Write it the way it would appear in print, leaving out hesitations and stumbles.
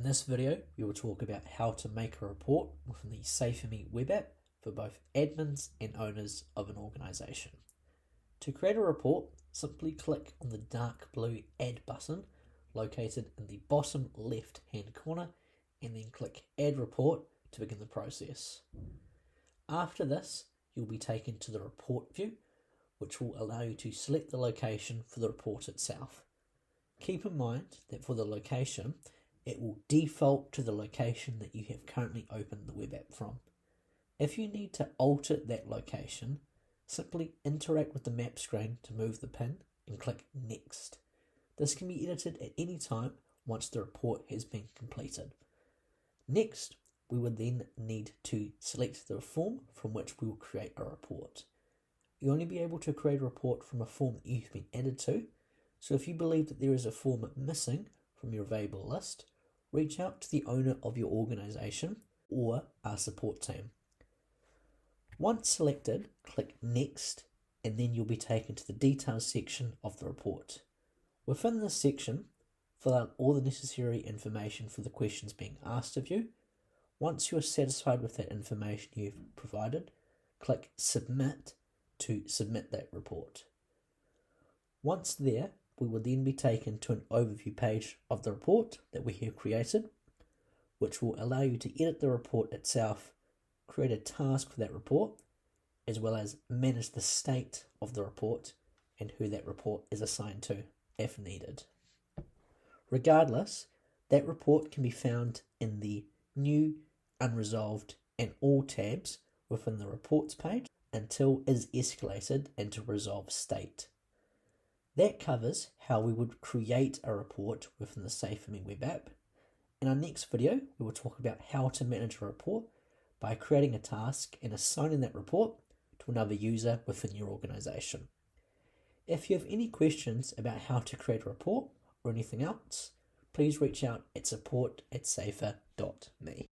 In this video, we will talk about how to make a report within the SaferMe web app for both admins and owners of an organization. To create a report, simply click on the dark blue Add button located in the bottom left hand corner and then click Add Report to begin the process. After this, you'll be taken to the report view, which will allow you to select the location for the report itself. Keep in mind that for the location, it will default to the location that you have currently opened the web app from. If you need to alter that location, simply interact with the map screen to move the pin and click Next. This can be edited at any time once the report has been completed. Next, we would then need to select the form from which we will create a report. You'll only be able to create a report from a form that you've been added to, so if you believe that there is a form missing from your available list, reach out to the owner of your organization or our support team. Once selected, click Next, and then you'll be taken to the details section of the report. Within this section, fill out all the necessary information for the questions being asked of you. Once you are satisfied with that information you've provided, click Submit to submit that report. Once there, we will then be taken to an overview page of the report that we have created, which will allow you to edit the report itself, create a task for that report, as well as manage the state of the report and who that report is assigned to if needed. Regardless, that report can be found in the New, Unresolved and All tabs within the Reports page until it is escalated into Resolve state. That covers how we would create a report within the SaferMe web app. In our next video, we will talk about how to manage a report by creating a task and assigning that report to another user within your organization. If you have any questions about how to create a report or anything else, please reach out at support@safer.me.